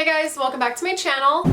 Hey guys, welcome back to my channel.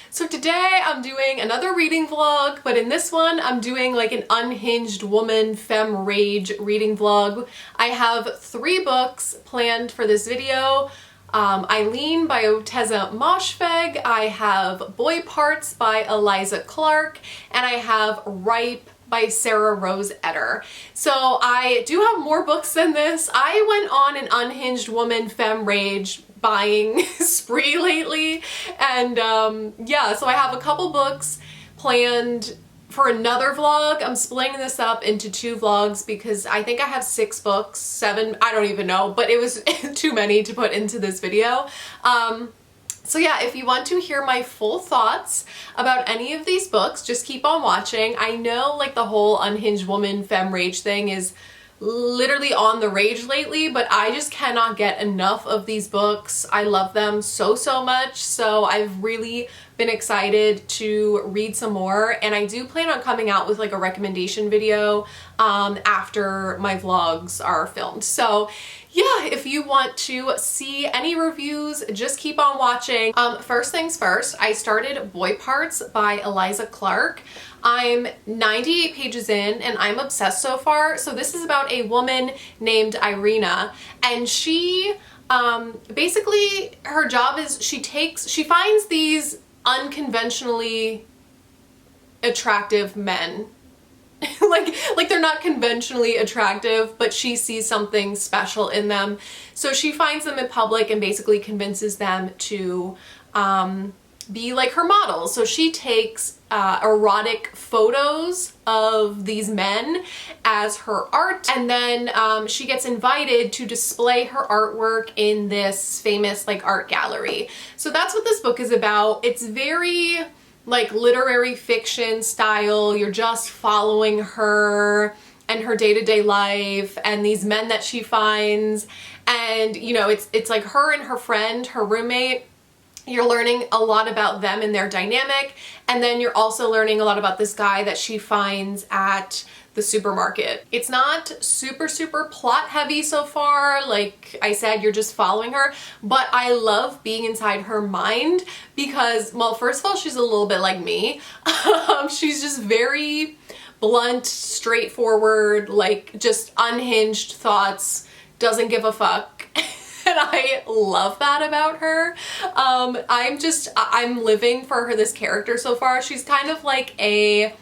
So today I'm doing another reading vlog, but in this one I'm doing like an unhinged woman femme rage reading vlog. I have 3 books planned for this video. Eileen by Oteza Moshfegh, I have Boy Parts by Eliza Clark, and I have Ripe by Sarah Rose Etter. So I do have more books than this. I went on an unhinged woman femme rage buying spree lately, and yeah, so I have a couple books planned for another vlog. I'm splitting this up into 2 vlogs because I think I have 6 books, 7, I don't even know, but it was too many to put into this video. So yeah, if you want to hear my full thoughts about any of these books, just keep on watching. I know like the whole unhinged woman femme rage thing is literally on the rage lately, but I just cannot get enough of these books. I love them so much, so I've really been excited to read some more, and I do plan on coming out with like a recommendation video after my vlogs are filmed. So yeah, if you want to see any reviews, just keep on watching. First things first, I started Boy Parts by Eliza Clark. I'm 98 pages in and I'm obsessed so far. So this is about a woman named Irina, and she basically her job is she finds these unconventionally attractive men. like they're not conventionally attractive, but she sees something special in them. So she finds them in public and basically convinces them to be like her models. So she takes erotic photos of these men as her art, and then she gets invited to display her artwork in this famous like art gallery. So that's what this book is about. It's very like literary fiction style. You're just following her and her day-to-day life and these men that she finds, and you know, it's like her and her friend, her roommate. You're learning a lot about them and their dynamic, and then you're also learning a lot about this guy that she finds at the supermarket. It's not super plot heavy so far. Like I said, you're just following her, but I love being inside her mind because, well, first of all, she's a little bit like me. She's just very blunt, straightforward, like just unhinged thoughts, doesn't give a fuck. And I love that about her. I'm living for her, this character so far. She's kind of like a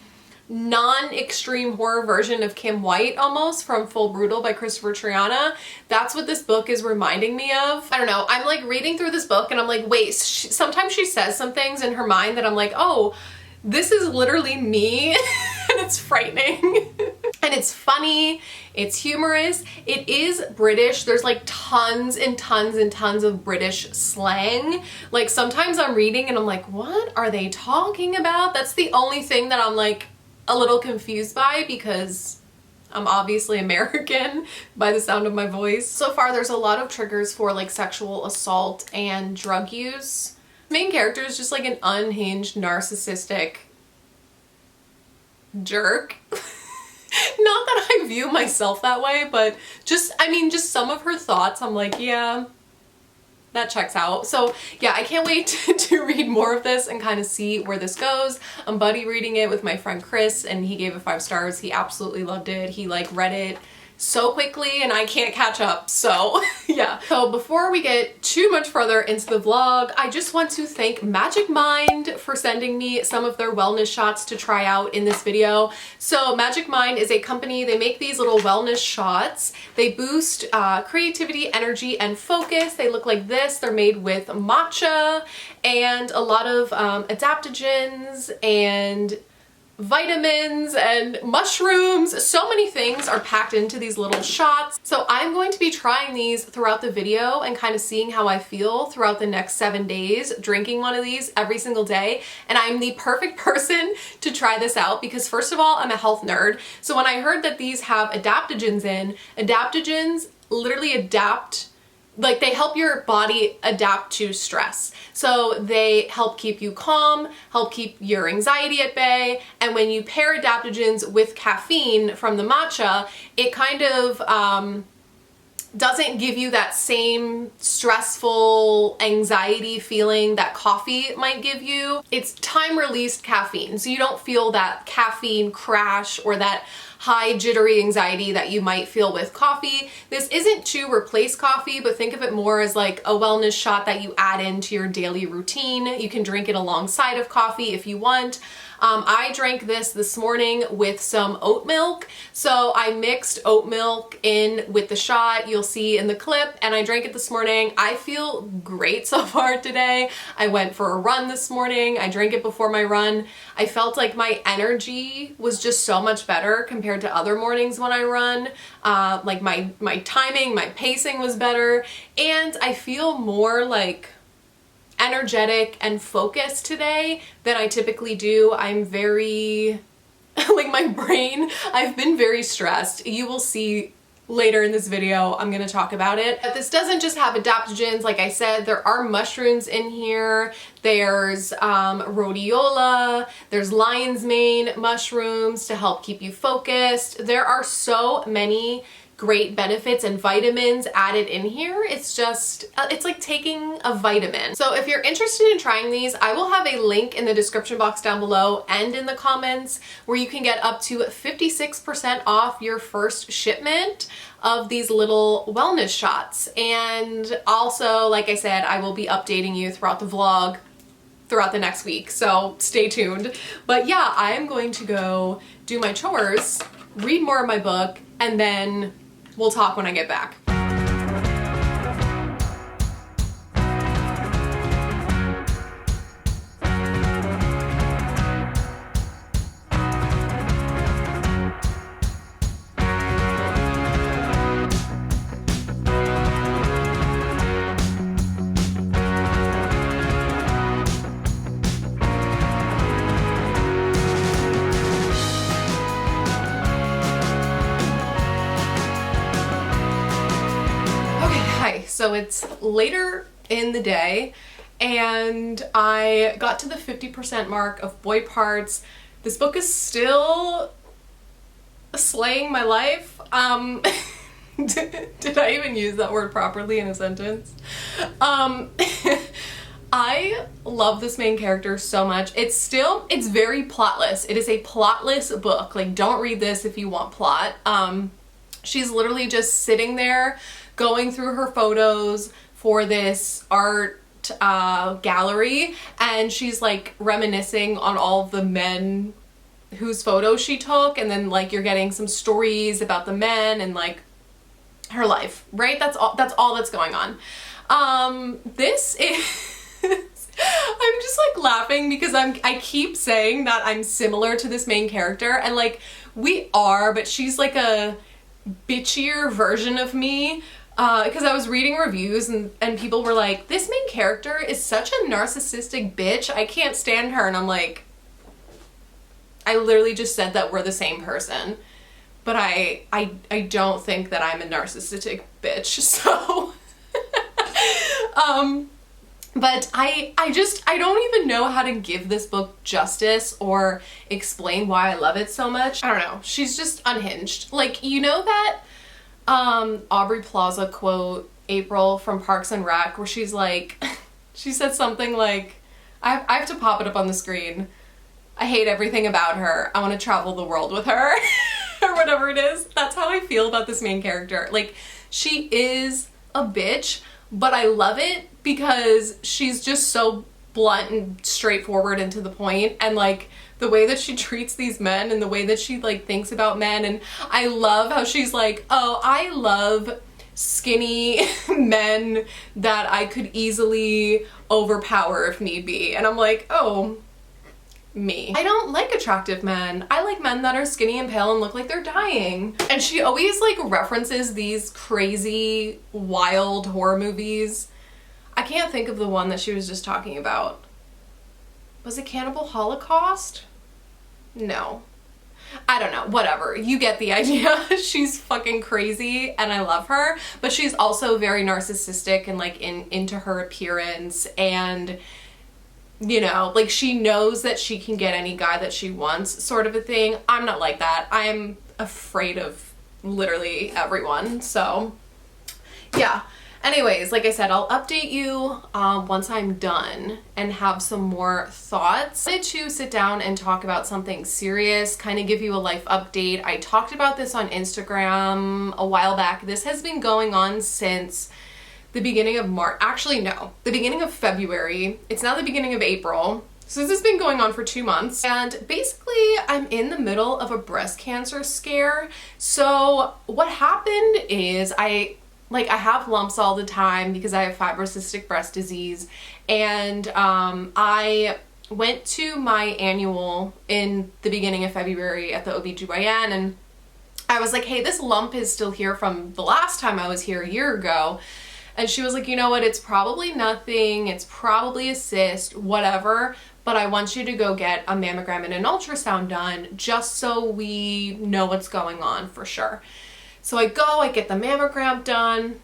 non-extreme horror version of Kim White almost from Full Brutal by Christopher Triana. That's what this book is reminding me of. I don't know, I'm like reading through this book and I'm like, wait, sometimes she says some things in her mind that I'm like, oh, this is literally me. And it's frightening. And it's funny, it's humorous, it is British. There's like tons and tons of British slang. Like sometimes I'm reading and I'm like, what are they talking about? That's the only thing that I'm like a little confused by, because I'm obviously American by the sound of my voice. So far there's a lot of triggers for like sexual assault and drug use. Main character is just like an unhinged, narcissistic jerk. Not that I view myself that way, but just, I mean, just some of her thoughts, I'm like, yeah, that checks out. So yeah, I can't wait to read more of this and kind of see where this goes. I'm buddy reading it with my friend Chris, and he gave it 5 stars. He absolutely loved it. He like read it so quickly and I can't catch up, so yeah. So before we get too much further into the vlog, I just want to thank Magic Mind for sending me some of their wellness shots to try out in this video. So Magic Mind is a company, they make these little wellness shots. They boost creativity, energy, and focus. They look like this. They're made with matcha and a lot of adaptogens and vitamins and mushrooms. So many things are packed into these little shots. So I'm going to be trying these throughout the video and kind of seeing how I feel throughout the next 7 days, drinking one of these every single day. And I'm the perfect person to try this out because first of all, I'm a health nerd. So when I heard that these have adaptogens in, adaptogens literally adapt, like they help your body adapt to stress. So they help keep you calm, help keep your anxiety at bay, and when you pair adaptogens with caffeine from the matcha, it kind of doesn't give you that same stressful anxiety feeling that coffee might give you. It's time-released caffeine, so you don't feel that caffeine crash or that high jittery anxiety that you might feel with coffee. This isn't to replace coffee, but think of it more as like a wellness shot that you add into your daily routine. You can drink it alongside of coffee if you want. I drank this morning with some oat milk. So I mixed oat milk in with the shot you'll see in the clip, and I drank it this morning. I feel great so far today. I went for a run this morning. I drank it before my run. I felt like my energy was just so much better compared to other mornings when I run. Like my timing, my pacing was better, and I feel more like energetic and focused today than I typically do. I'm very, like my brain, I've been very stressed. You will see later in this video, I'm gonna talk about it. But this doesn't just have adaptogens. Like I said, there are mushrooms in here. There's rhodiola, there's lion's mane mushrooms to help keep you focused. There are so many great benefits and vitamins added in here. It's just, it's like taking a vitamin. So if you're interested in trying these, I will have a link in the description box down below and in the comments where you can get up to 56% off your first shipment of these little wellness shots. And also, like I said, I will be updating you throughout the vlog throughout the next week, so stay tuned. But yeah, I'm going to go do my chores, read more of my book, and then we'll talk when I get back. So it's later in the day and I got to the 50% mark of boy parts. This book is still slaying my life. Did I even use that word properly in a sentence? I love this main character so much. It's very plotless. It is a plotless book. Like, don't read this if you want plot. She's literally just sitting there going through her photos for this art gallery, and she's like reminiscing on all of the men whose photos she took, and then like you're getting some stories about the men and like her life, right? That's all that's going on. This is I'm just like laughing because I keep saying that I'm similar to this main character, and like we are, but she's like a bitchier version of me. Because I was reading reviews and people were like, this main character is such a narcissistic bitch, I can't stand her. And I'm like, I literally just said that we're the same person. But I don't think that I'm a narcissistic bitch, so. But I don't even know how to give this book justice or explain why I love it so much. I don't know. She's just unhinged. Like, you know that Aubrey Plaza quote, April from Parks and Rec, where she's like, she said something like, I have to pop it up on the screen. I hate everything about her. I want to travel the world with her. Or whatever it is. That's how I feel about this main character. Like, she is a bitch, but I love it because she's just so blunt and straightforward and to the point, and like the way that she treats these men and the way that she like thinks about men. And I love how she's like, oh, I love skinny men that I could easily overpower if need be. And I'm like, oh, me. I don't like attractive men. I like men that are skinny and pale and look like they're dying. And she always like references these crazy, wild horror movies. I can't think of the one that she was just talking about. Was it Cannibal Holocaust? No. I don't know, whatever. You get the idea. She's fucking crazy and I love her, but she's also very narcissistic and like into her appearance, and you know, like she knows that she can get any guy that she wants, sort of a thing. I'm not like that. I'm afraid of literally everyone, so yeah. Anyways, like I said, I'll update you once I'm done and have some more thoughts. I wanted to sit down and talk about something serious, kind of give you a life update. I talked about this on Instagram a while back. This has been going on since the beginning of March. Actually, no, the beginning of February. It's now the beginning of April. So this has been going on for 2 months. And basically, I'm in the middle of a breast cancer scare. So what happened is I have lumps all the time because I have fibrocystic breast disease, and I went to my annual in the beginning of February at the OBGYN, and I was like, hey, this lump is still here from the last time I was here a year ago. And she was like, you know what, it's probably nothing, it's probably a cyst, whatever, but I want you to go get a mammogram and an ultrasound done just so we know what's going on for sure. So I get the mammogram done.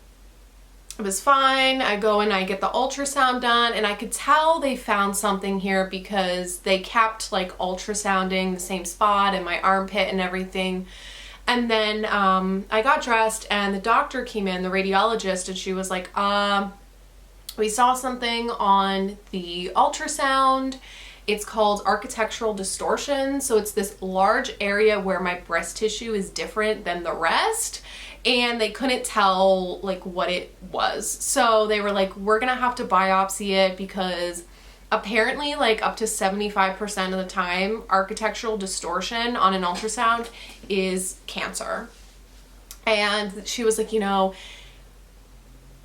It was fine. I go and I get the ultrasound done, and I could tell they found something here because they kept like ultrasounding the same spot in my armpit and everything. And then I got dressed and the doctor came in, the radiologist, and she was like, we saw something on the ultrasound. It's called architectural distortion. So it's this large area where my breast tissue is different than the rest, and they couldn't tell like what it was. So they were like, we're gonna have to biopsy it because apparently like up to 75% of the time architectural distortion on an ultrasound is cancer. And she was like, you know,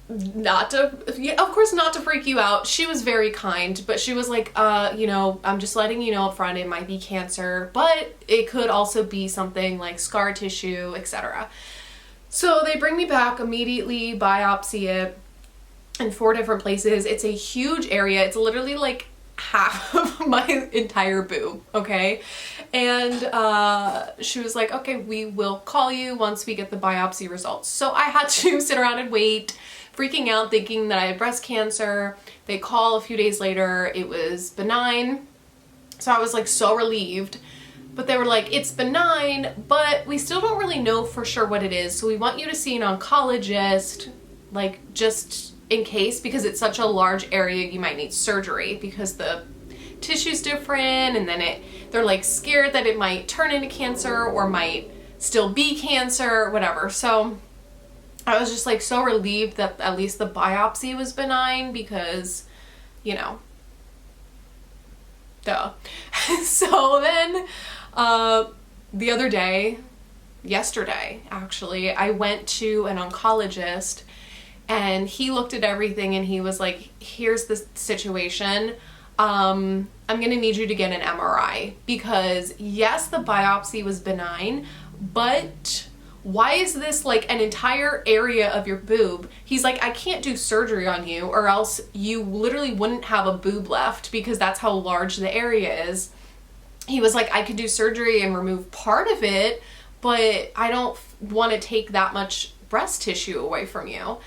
of course not to freak you out. She was very kind, but she was like, you know, I'm just letting you know up front it might be cancer, but it could also be something like scar tissue, etc. So they bring me back immediately, biopsy it in 4 different places. It's a huge area. It's literally like half of my entire boob, okay? And she was like, okay, we will call you once we get the biopsy results. So I had to sit around and wait, freaking out, thinking that I had breast cancer. They call a few days later, it was benign. So I was like so relieved, but they were like, it's benign, but we still don't really know for sure what it is. So we want you to see an oncologist, like just in case, because it's such a large area, you might need surgery because the tissue's different, and then they're like scared that it might turn into cancer or might still be cancer, whatever. So I was just like so relieved that at least the biopsy was benign because, you know, duh. So then the other day, yesterday actually, I went to an oncologist and he looked at everything and he was like, here's the situation. I'm gonna need you to get an MRI because yes, the biopsy was benign, but why is this like an entire area of your boob? He's like, I can't do surgery on you or else you literally wouldn't have a boob left because that's how large the area is. He was like, I could do surgery and remove part of it, but I don't want to take that much breast tissue away from you.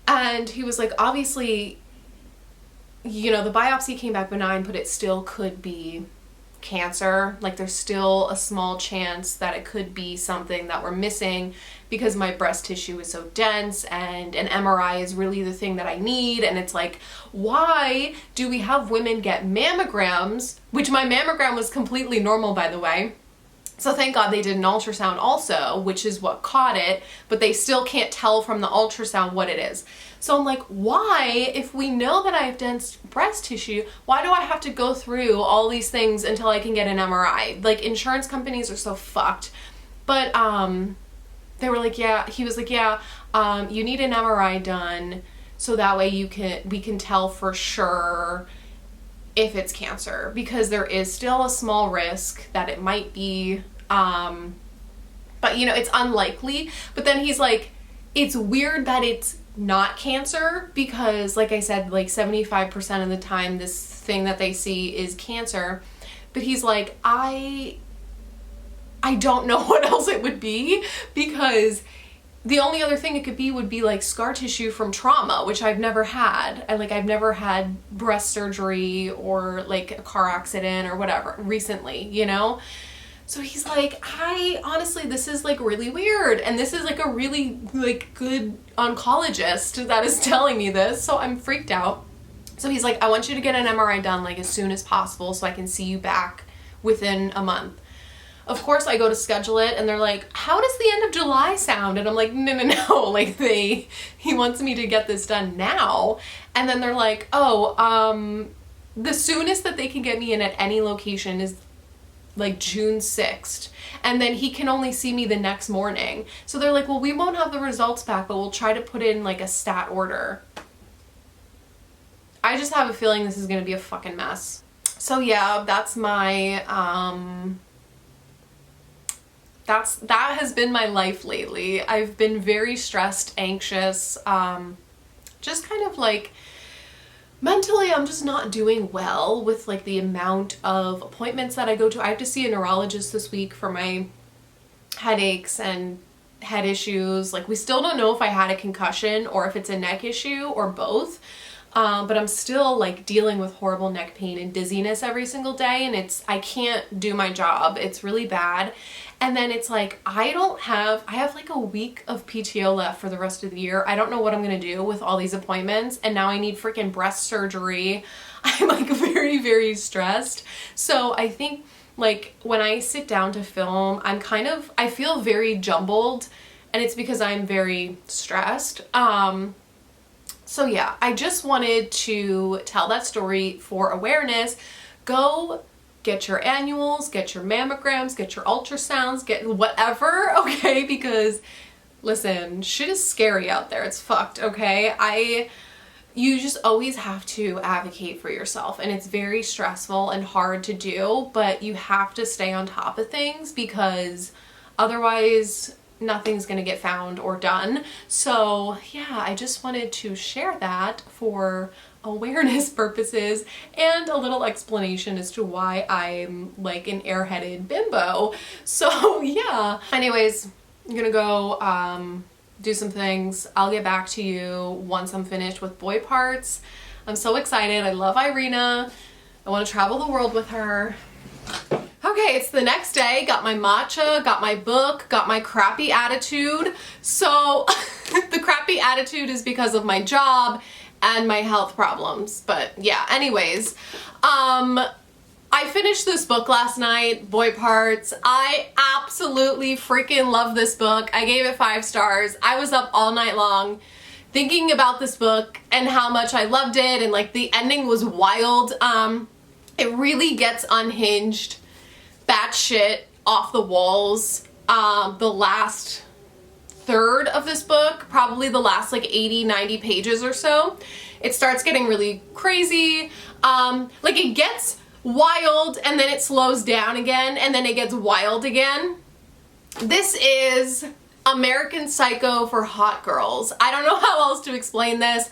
And he was like, obviously, you know, the biopsy came back benign, but it still could be cancer. Like there's still a small chance that it could be something that we're missing because my breast tissue is so dense, and an MRI is really the thing that I need. And it's like, why do we have women get mammograms, which my mammogram was completely normal, by the way. So thank God they did an ultrasound also, which is what caught it, but they still can't tell from the ultrasound what it is. So I'm like, why, if we know that I have dense breast tissue, why do I have to go through all these things until I can get an MRI? Like, insurance companies are so fucked. But they were like, yeah, he was like, yeah, you need an MRI done so that way we can tell for sure if it's cancer, because there is still a small risk that it might be, but you know, it's unlikely. But then he's like, it's weird that it's not cancer because, like I said, like 75% of the time this thing that they see is cancer. But he's like, I don't know what else it would be, because the only other thing it could be would be like scar tissue from trauma, which I've never had. I've never had breast surgery or like a car accident or whatever recently, you know? So he's like, honestly, this is like really weird. And this is like a really like good oncologist that is telling me this. So I'm freaked out. So he's like, I want you to get an MRI done like as soon as possible so I can see you back within a month. Of course, I go to schedule it and they're like, how does the end of July sound? And I'm like, no. Like he wants me to get this done now. And then they're like, oh, the soonest that they can get me in at any location is like June 6th. And then he can only see me the next morning. So they're like, well, we won't have the results back, but we'll try to put in like a stat order. I just have a feeling this is going to be a fucking mess. So yeah, that's my, that has been my life lately. I've been very stressed, anxious, just kind of like mentally I'm just not doing well with like the amount of appointments that I go to. I have to see a neurologist this week for my headaches and head issues. Like we still don't know if I had a concussion or if it's a neck issue or both. But I'm still like dealing with horrible neck pain and dizziness every single day, and I can't do my job. It's really bad. And then it's like, I have like a week of PTO left for the rest of the year. I don't know what I'm gonna do with all these appointments, and now I need freaking breast surgery. I'm like very, very stressed. So I think like when I sit down to film, I feel very jumbled, and it's because I'm very stressed. So yeah, I just wanted to tell that story for awareness. Go get your annuals, get your mammograms, get your ultrasounds, get whatever, okay? Because listen, shit is scary out there. It's fucked, okay? You just always have to advocate for yourself, and it's very stressful and hard to do, but you have to stay on top of things because otherwise nothing's gonna get found or done. So yeah, I just wanted to share that for awareness purposes and a little explanation as to why I'm like an airheaded bimbo. So yeah, anyways, I'm gonna go do some things. I'll get back to you once I'm finished with boy parts. I'm so excited. I love Irina. I want to travel the world with her. Okay, it's the next day. Got my matcha, got my book, got my crappy attitude. So the crappy attitude is because of my job and my health problems. But yeah, anyways, I finished this book last night, Boy Parts. I absolutely freaking love this book. I gave it 5 stars. I was up all night long thinking about this book and how much I loved it, and like the ending was wild. It really gets unhinged, batshit, off the walls. The last third of this book, probably the last like 80-90 pages or so, it starts getting really crazy. Like it gets wild and then it slows down again and then it gets wild again. This is American Psycho for hot girls. I don't know how else to explain this.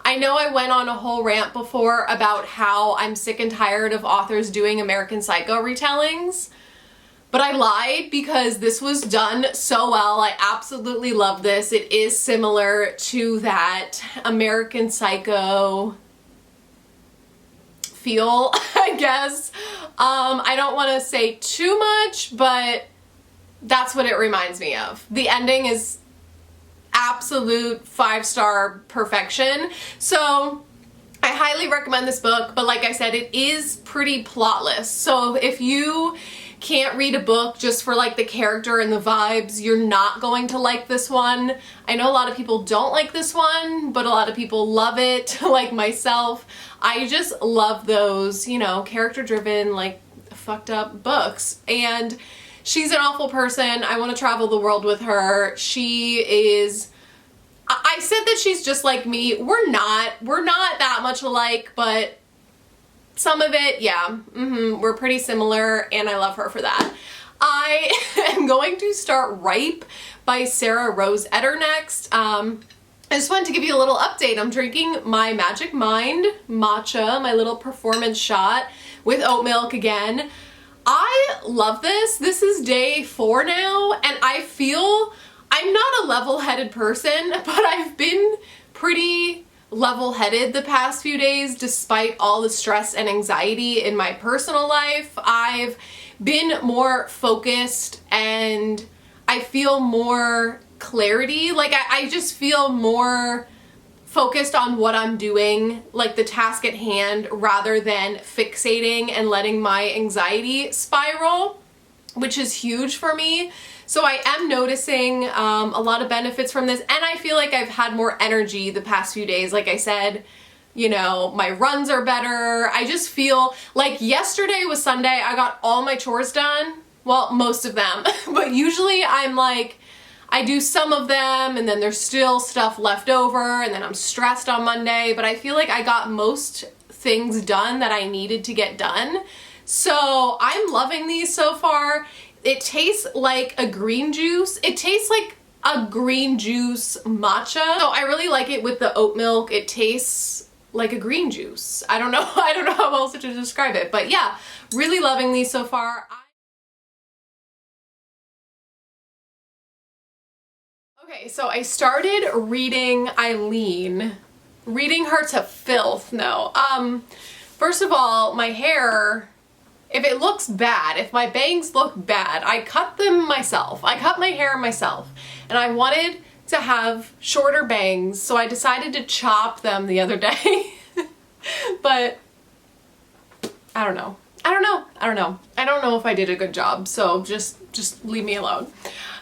I know I went on a whole rant before about how I'm sick and tired of authors doing American Psycho retellings, but I lied because this was done so well. I absolutely love this. It is similar to that American Psycho feel, I guess. I don't want to say too much, but that's what it reminds me of. The ending is absolute 5-star perfection. So I highly recommend this book, but like I said, it is pretty plotless. So if you can't read a book just for like the character and the vibes, you're not going to like this one. I know a lot of people don't like this one, but a lot of people love it, like myself. I just love those, you know, character-driven, like fucked up books. And she's an awful person. I want to travel the world with her. She is, I said that she's just like me. We're not that much alike, but some of it, yeah, we're pretty similar, and I love her for that. I am going to start Ripe by Sarah Rose Etter next. I just wanted to give you a little update. I'm drinking my Magic Mind matcha, my little performance shot with oat milk again. I love this. This is day 4 now, and I feel I'm not a level-headed person, but I've been pretty level-headed the past few days despite all the stress and anxiety in my personal life. I've been more focused and I feel more clarity. Like I just feel more focused on what I'm doing, like the task at hand, rather than fixating and letting my anxiety spiral, which is huge for me. So I am noticing a lot of benefits from this, and I feel like I've had more energy the past few days. Like I said, you know, my runs are better. I just feel like yesterday was Sunday. I got all my chores done. Well, most of them, but usually I'm like, I do some of them and then there's still stuff left over and then I'm stressed on Monday, but I feel like I got most things done that I needed to get done. So I'm loving these so far. It tastes like a green juice. It tastes like a green juice matcha. So I really like it with the oat milk. It tastes like a green juice. I don't know how else to describe it, but yeah, really loving these so far. Okay, so I started reading Eileen, reading her to filth. No, first of all, my hair, if it looks bad, if my bangs look bad, I cut them myself. I cut my hair myself, and I wanted to have shorter bangs, so I decided to chop them the other day. But I don't know. I don't know if I did a good job, so just leave me alone.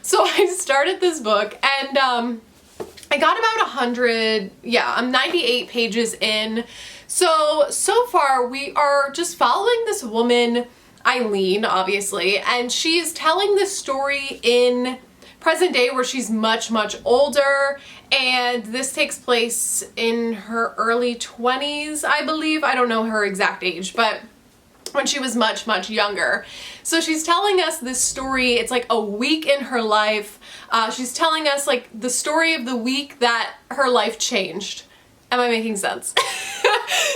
So I started this book and I got about 100, yeah, I'm 98 pages in. So far we are just following this woman, Eileen, obviously, and she's telling this story in present day where she's much older, and this takes place in her early 20s, I believe. I don't know her exact age, but when she was much younger. So she's telling us this story. It's like a week in her life. She's telling us like the story of the week that her life changed. Am I making sense?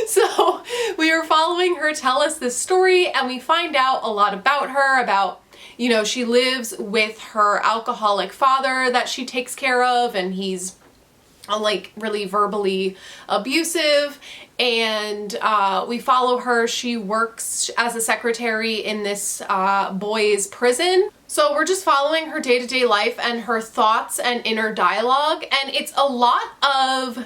So we are following her tell us this story, and we find out a lot about her, about, you know, she lives with her alcoholic father that she takes care of, and he's like really verbally abusive. And we follow her. She works as a secretary in this boys' prison. So we're just following her day-to-day life and her thoughts and inner dialogue. And it's a lot of,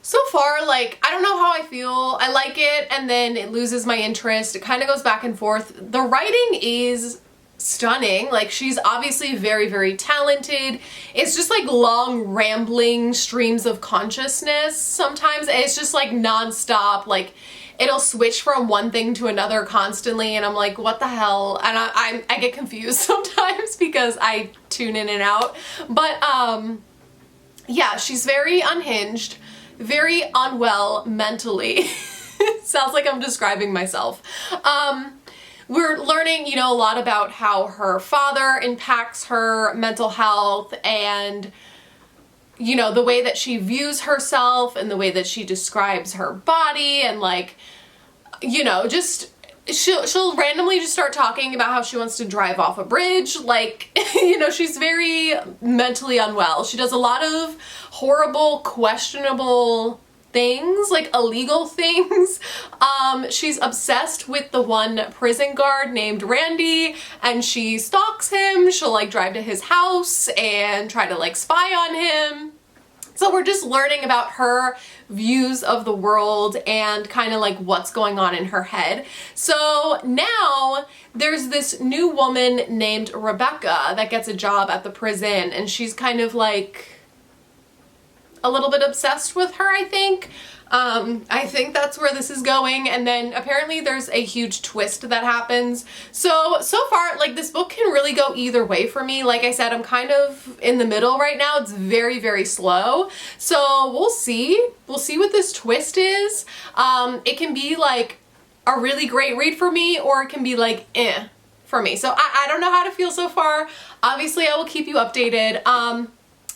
so far, like, I don't know how I feel. I like it, and then it loses my interest. It kind of goes back and forth. The writing is stunning. Like, she's obviously very talented. It's just like long rambling streams of consciousness sometimes. It's just like nonstop. Like, it'll switch from one thing to another constantly, and I'm like, what the hell? And I get confused sometimes because I tune in and out. But yeah, she's very unhinged, very unwell mentally. Sounds like I'm describing myself. We're learning, you know, a lot about how her father impacts her mental health, and, you know, the way that she views herself and the way that she describes her body, and, like, you know, just she'll randomly just start talking about how she wants to drive off a bridge. Like, you know, she's very mentally unwell. She does a lot of horrible, questionable things, like illegal things. She's obsessed with the one prison guard named Randy, and she stalks him. She'll like drive to his house and try to like spy on him. So we're just learning about her views of the world and kind of like what's going on in her head. So now there's this new woman named Rebecca that gets a job at the prison, and she's kind of like a little bit obsessed with her, I think. I think that's where this is going, and then apparently there's a huge twist that happens. So far, like, this book can really go either way for me. Like I said, I'm kind of in the middle right now. It's very slow. So we'll see. We'll see what this twist is. It can be like a really great read for me, or it can be like, eh, for me. So I don't know how to feel so far. Obviously, I will keep you updated.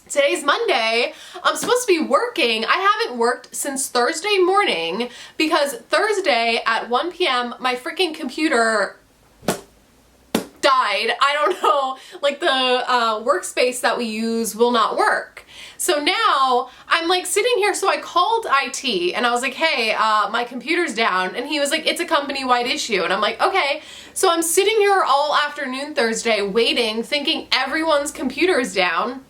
Today's Monday. I'm supposed to be working. I haven't worked since Thursday morning because Thursday at 1 p.m. my freaking computer died. I don't know, like the workspace that we use will not work. So now I'm like sitting here, so I called IT and I was like, hey, my computer's down. And he was like, it's a company-wide issue. And I'm like, okay. So I'm sitting here all afternoon Thursday waiting, thinking everyone's computer is down.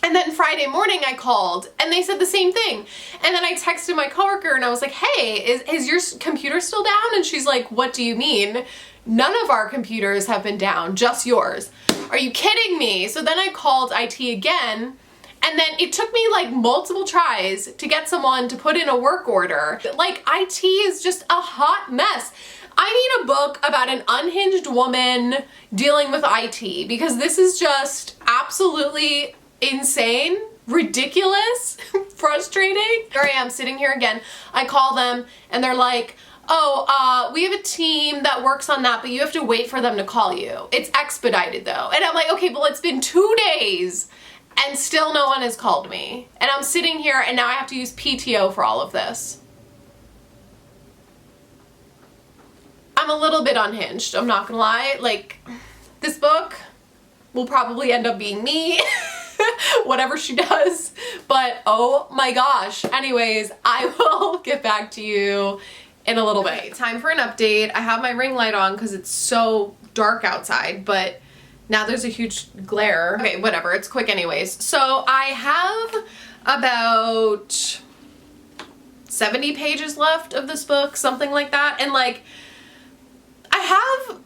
And then Friday morning I called and they said the same thing. And then I texted my coworker and I was like, hey, is your computer still down? And she's like, what do you mean? None of our computers have been down, just yours. Are you kidding me? So then I called IT again, and then it took me like multiple tries to get someone to put in a work order. Like, IT is just a hot mess. I need a book about an unhinged woman dealing with IT, because this is just absolutely insane, ridiculous, frustrating. Here I am sitting here again. I call them and they're like, oh, we have a team that works on that, but you have to wait for them to call you. It's expedited though. And I'm like, okay, well, it's been 2 days and still no one has called me. And I'm sitting here and now I have to use PTO for all of this. I'm a little bit unhinged, I'm not gonna lie. Like, this book will probably end up being me. Whatever she does, but oh my gosh. Anyways, I will get back to you in a little bit. Okay, time for an update. I have my ring light on because it's so dark outside, but now there's a huge glare. Okay, whatever, it's quick anyways. So I have about 70 pages left of this book, something like that, and like I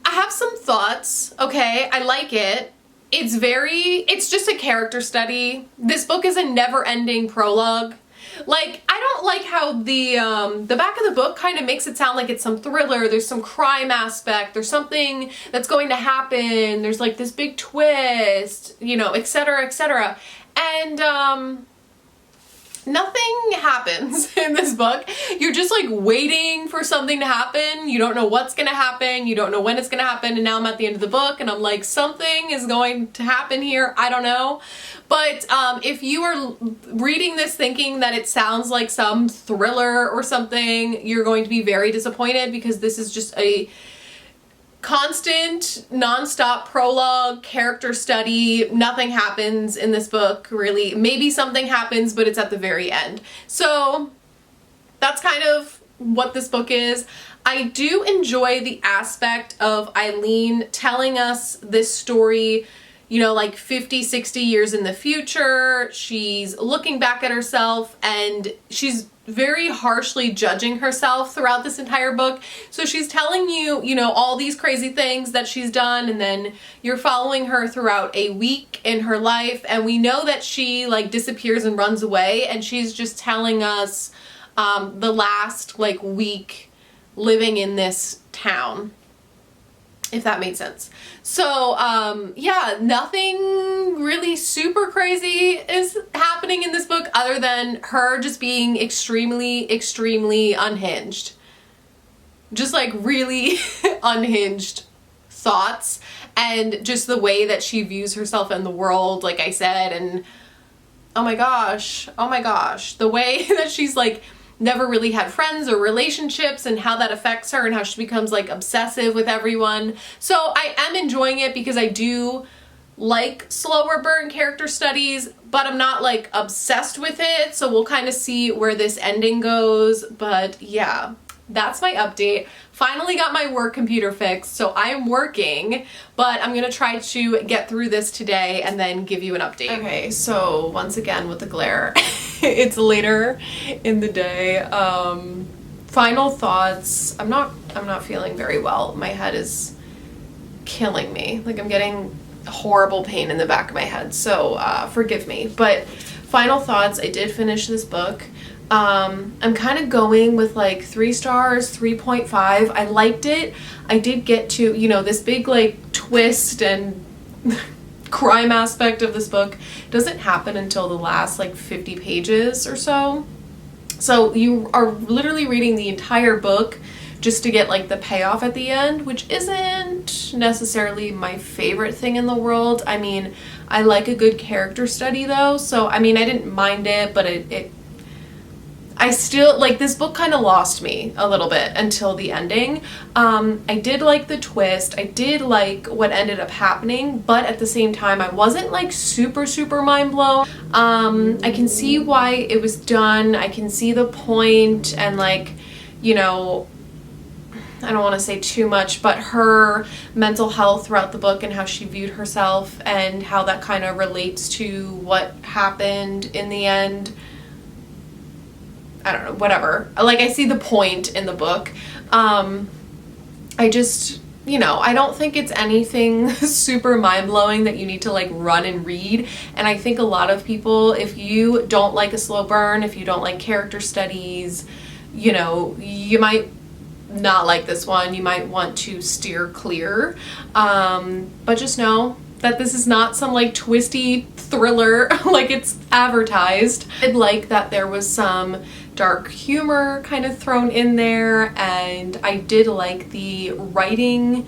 have some thoughts. Okay, I like it. It's just a character study. This book is a never-ending prologue. Like, I don't like how the back of the book kind of makes it sound like it's some thriller. There's some crime aspect. There's something that's going to happen. There's like this big twist, you know, etc., etc. And nothing happens in this book. You're just like waiting for something to happen. You don't know what's gonna happen. You don't know when it's gonna happen. And now I'm at the end of the book and I'm like, something is going to happen here. I don't know. But if you are reading this thinking that it sounds like some thriller or something, you're going to be very disappointed, because this is just a constant, non-stop prologue, character study. Nothing happens in this book, really. Maybe something happens, but it's at the very end. So that's kind of what this book is. I do enjoy the aspect of Eileen telling us this story, you know, like 50, 60 years in the future. She's looking back at herself and she's very harshly judging herself throughout this entire book. So she's telling you, you know, all these crazy things that she's done, and then you're following her throughout a week in her life, and we know that she like disappears and runs away, and she's just telling us the last like week living in this town, if that made sense. So yeah, nothing really super crazy is happening in this book other than her just being extremely, extremely unhinged. Just like really unhinged thoughts, and just the way that she views herself in the world, like I said. And oh my gosh, the way that she's like never really had friends or relationships, and how that affects her, and how she becomes like obsessive with everyone. So I am enjoying it because I do like slower burn character studies, but I'm not like obsessed with it. So we'll kind of see where this ending goes. But yeah, that's my update. Finally got my work computer fixed, so I'm working, but I'm gonna try to get through this today and then give you an update. Okay, so once again with the glare, it's later in the day. Final thoughts. I'm not feeling very well. My head is killing me. Like, I'm getting horrible pain in the back of my head, so forgive me. But final thoughts, I did finish this book. I'm kind of going with like 3 stars, 3.5. I liked it. I did get to, you know, this big like twist and crime aspect of this book doesn't happen until the last like 50 pages or so. So you are literally reading the entire book just to get like the payoff at the end, which isn't necessarily my favorite thing in the world. I mean, I like a good character study though, so I mean, I didn't mind it, but I still, like, this book kind of lost me a little bit until the ending. I did like the twist. I did like what ended up happening, but at the same time, I wasn't like super, super mind blown. I can see why it was done. I can see the point, and like, you know, I don't want to say too much, but her mental health throughout the book and how she viewed herself and how that kind of relates to what happened in the end. I don't know, whatever. Like, I see the point in the book. I just, you know, I don't think it's anything super mind-blowing that you need to like run and read. And I think a lot of people, if you don't like a slow burn, if you don't like character studies, you know, you might not like this one. You might want to steer clear. But just know that this is not some like twisty thriller like it's advertised. I'd like that there was some dark humor kind of thrown in there, and I did like the writing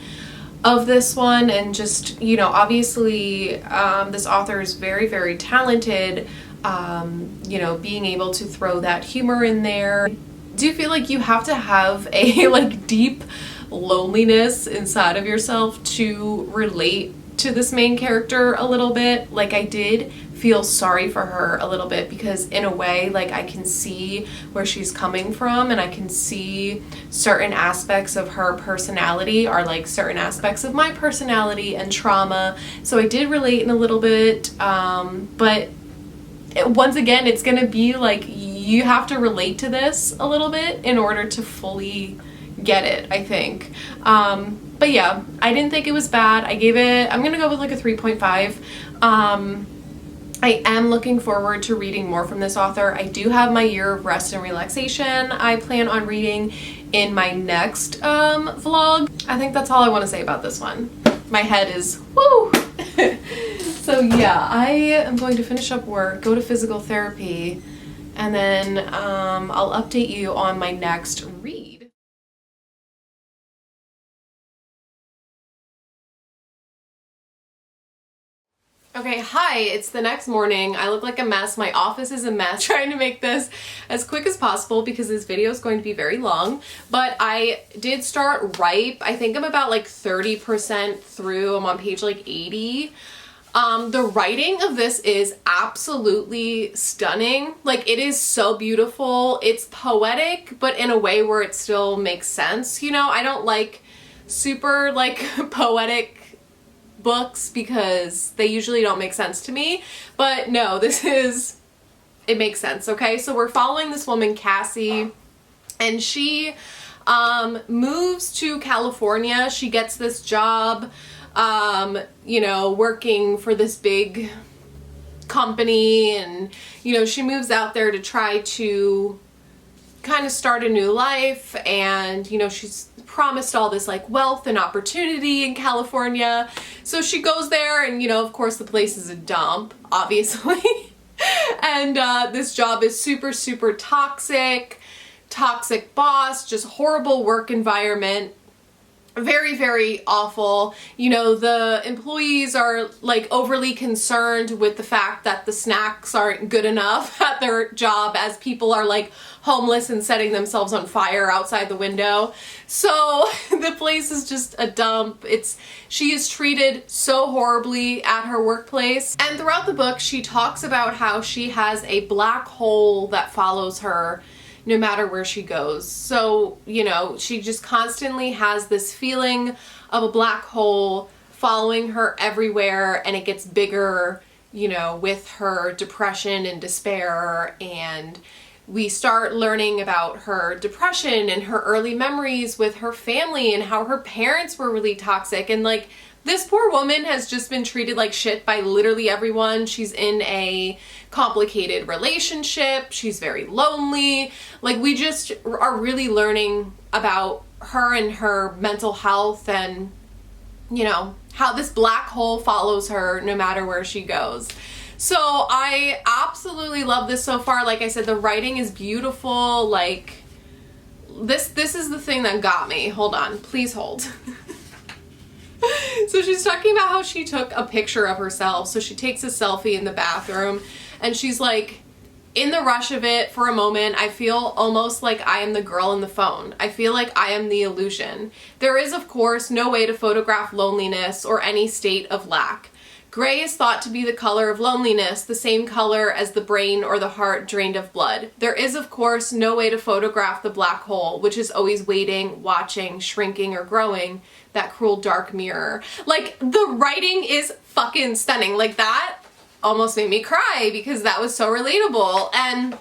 of this one, and just, you know, obviously this author is very, very talented, you know, being able to throw that humor in there. Do you feel like you have to have a like deep loneliness inside of yourself to relate to this main character a little bit? Like, I did feel sorry for her a little bit, because in a way, like, I can see where she's coming from, and I can see certain aspects of her personality are like certain aspects of my personality and trauma. So I did relate in a little bit, but once again, it's gonna be like you have to relate to this a little bit in order to fully get it, I think. But yeah, I didn't think it was bad. I gave it, I'm gonna go with like a 3.5. I am looking forward to reading more from this author. I do have my year of rest and relaxation I plan on reading in my next vlog. I think that's all I want to say about this one. My head is woo. So yeah, I am going to finish up work, go to physical therapy, and then I'll update you on my next read. Okay, hi, it's the next morning. I look like a mess. My office is a mess. Trying to make this as quick as possible because this video is going to be very long. But I did start Ripe. I think I'm about like 30% through. I'm on page like 80. The writing of this is absolutely stunning. Like, it is so beautiful. It's poetic, but in a way where it still makes sense. You know, I don't like super like poetic books because they usually don't make sense to me, but no, it makes sense. Okay, so we're following this woman, Cassie, and she moves to California. She gets this job, you know, working for this big company, and you know, she moves out there to try to kind of start a new life, and you know, she's promised all this like wealth and opportunity in California. So she goes there, and you know, of course the place is a dump, obviously. And this job is super, super toxic boss, just horrible work environment. Very, very awful. You know, the employees are like overly concerned with the fact that the snacks aren't good enough at their job, as people are like homeless and setting themselves on fire outside the window. So the place is just a dump. She is treated so horribly at her workplace. And throughout the book, she talks about how she has a black hole that follows her no matter where she goes. So, you know, she just constantly has this feeling of a black hole following her everywhere, and it gets bigger, you know, with her depression and despair. And we start learning about her depression and her early memories with her family and how her parents were really toxic. And like, this poor woman has just been treated like shit by literally everyone. She's in a complicated relationship. She's very lonely. Like, we just are really learning about her and her mental health, and, you know, how this black hole follows her no matter where she goes. So I absolutely love this so far. Like I said, the writing is beautiful. Like, this is the thing that got me. Hold on, please hold. So she's talking about how she took a picture of herself. So she takes a selfie in the bathroom, and she's like, in the rush of it for a moment, I feel almost like I am the girl in the phone. I feel like I am the illusion. There is, of course, no way to photograph loneliness or any state of lack. Gray is thought to be the color of loneliness, the same color as the brain or the heart drained of blood. There is, of course, no way to photograph the black hole, which is always waiting, watching, shrinking, or growing, that cruel dark mirror. Like, the writing is fucking stunning. Like, that almost made me cry because that was so relatable. And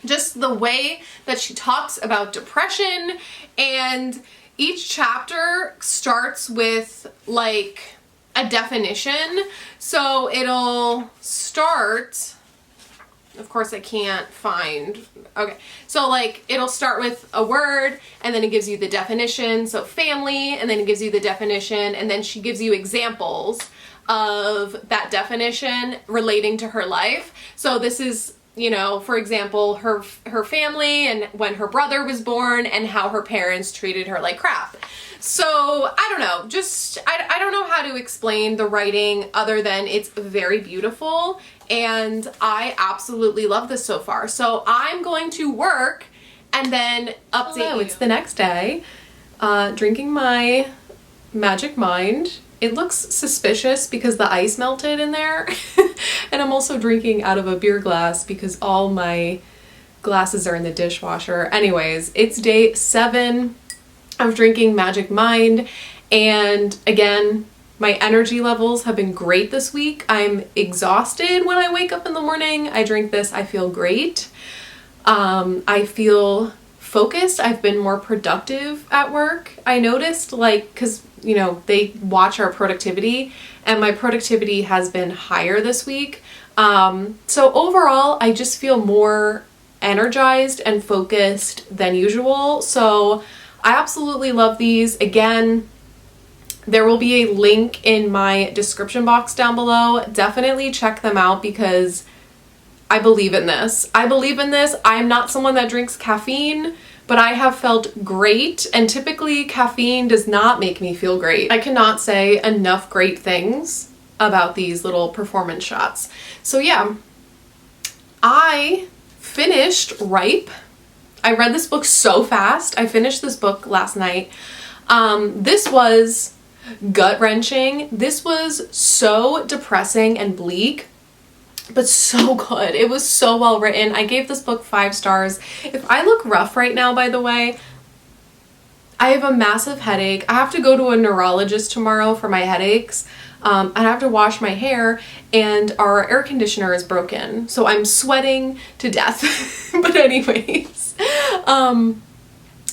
just the way that she talks about depression, and each chapter starts with like a definition. So it'll start, of course I can't find, okay. So like it'll start with a word and then it gives you the definition. So family, and then it gives you the definition, and then she gives you examples of that definition relating to her life. So this is, you know, for example, her family and when her brother was born and how her parents treated her like crap. So I don't know, just I don't know how to explain the writing other than it's very beautiful, and I absolutely love this so far. So I'm going to work and then update you. It's the next day, drinking my Magic Mind. It looks suspicious because the ice melted in there. And I'm also drinking out of a beer glass because all my glasses are in the dishwasher. Anyways, it's day 7 of drinking Magic Mind. And again, my energy levels have been great this week. I'm exhausted when I wake up in the morning. I drink this, I feel great. I feel focused. I've been more productive at work. I noticed, like, because you know, they watch our productivity and my productivity has been higher this week. So overall, I just feel more energized and focused than usual. So I absolutely love these. Again, there will be a link in my description box down below. Definitely check them out because I believe in this. I believe in this. I'm not someone that drinks caffeine, but I have felt great, and typically caffeine does not make me feel great. I cannot say enough great things about these little performance shots. So yeah, I finished Ripe. I read this book so fast. I finished this book last night. This was gut-wrenching. This was so depressing and bleak, but so good. It was so well written. I gave this book 5 stars. If I look rough right now, by the way, I have a massive headache. I have to go to a neurologist tomorrow for my headaches. I have to wash my hair, and our air conditioner is broken, so I'm sweating to death. But anyways, I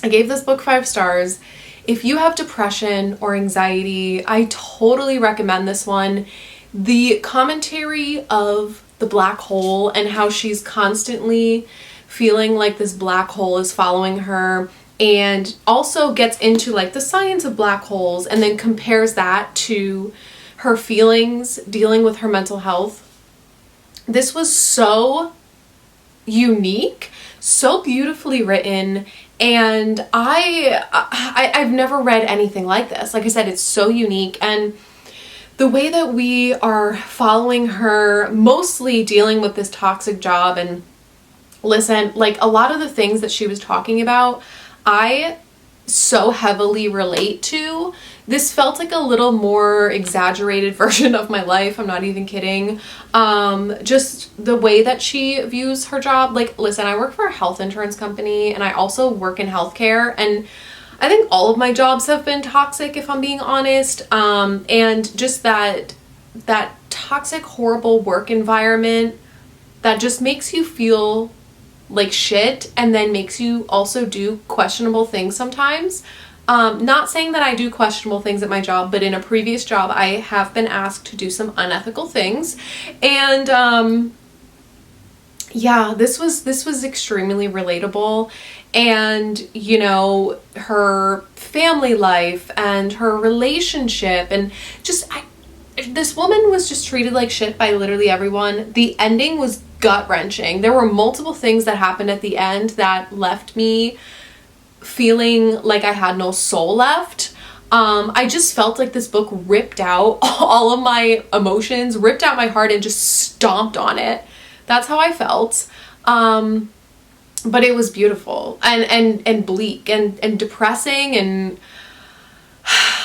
gave this book 5 stars. If you have depression or anxiety, I totally recommend this one. The commentary of the black hole and how she's constantly feeling like this black hole is following her, and also gets into like the science of black holes and then compares that to her feelings dealing with her mental health. This was so unique, so beautifully written, and I've never read anything like this. Like I said, it's so unique, and the way that we are following her, mostly dealing with this toxic job. And listen, like a lot of the things that she was talking about, I so heavily relate to. This felt like a little more exaggerated version of my life. I'm not even kidding. Just the way that she views her job. Like, listen, I work for a health insurance company and I also work in healthcare, and I think all of my jobs have been toxic, if I'm being honest. And just that toxic, horrible work environment that just makes you feel like shit, and then makes you also do questionable things sometimes. Not saying that I do questionable things at my job, but in a previous job, I have been asked to do some unethical things. And yeah, this was extremely relatable. And, you know, her family life and her relationship, and just, this woman was just treated like shit by literally everyone. The ending was gut-wrenching. There were multiple things that happened at the end that left me feeling like I had no soul left. I just felt like this book ripped out all of my emotions, ripped out my heart, and just stomped on it. That's how I felt. But it was beautiful and bleak and depressing, and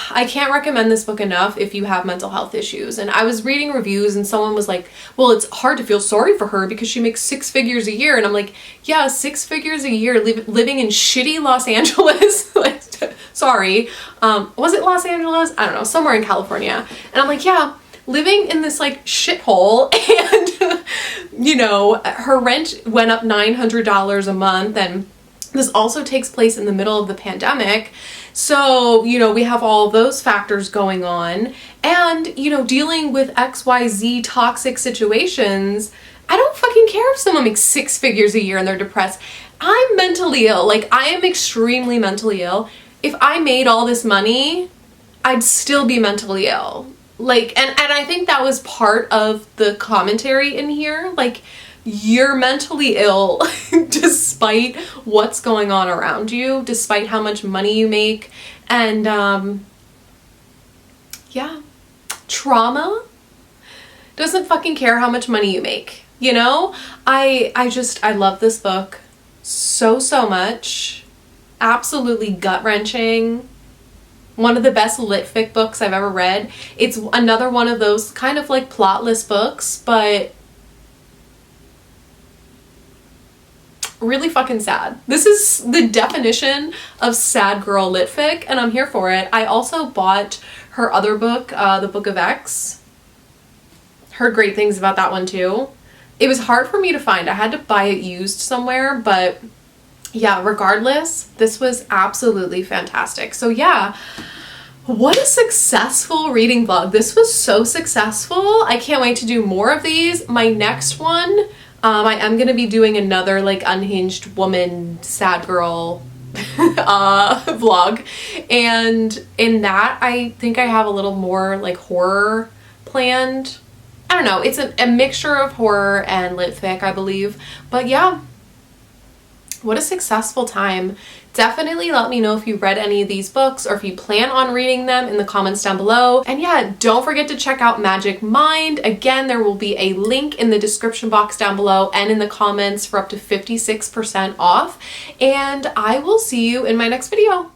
I can't recommend this book enough if you have mental health issues. And I was reading reviews and someone was like, well, it's hard to feel sorry for her because she makes 6 figures a year. And I'm like, yeah, 6 figures a year living in shitty Los Angeles. Like, sorry. Was it Los Angeles? I don't know, somewhere in California. And I'm like, yeah, living in this like shithole, and you know, her rent went up $900 a month, and this also takes place in the middle of the pandemic. So, you know, we have all those factors going on, and, you know, dealing with XYZ toxic situations. I don't fucking care if someone makes 6 figures a year and they're depressed. I'm mentally ill. Like, I am extremely mentally ill. If I made all this money, I'd still be mentally ill. Like, and I think that was part of the commentary in here. Like, you're mentally ill despite what's going on around you, despite how much money you make. And yeah, trauma doesn't fucking care how much money you make, you know? I love this book so much. Absolutely gut-wrenching. One of the best lit fic books I've ever read. It's another one of those kind of like plotless books, but really fucking sad. This is the definition of sad girl lit fic, and I'm here for it. I also bought her other book, The Book of X. Heard great things about that one too. It was hard for me to find. I had to buy it used somewhere, but yeah, regardless, this was absolutely fantastic. So yeah, what a successful reading vlog. This was so successful. I can't wait to do more of these. My next one, I am going to be doing another like unhinged woman, sad girl vlog. And in that, I think I have a little more like horror planned. I don't know. It's a mixture of horror and lit fic, I believe. But yeah, what a successful time. Definitely let me know if you read any of these books or if you plan on reading them in the comments down below. And yeah, don't forget to check out Magic Mind. Again, there will be a link in the description box down below and in the comments for up to 56% off. And I will see you in my next video.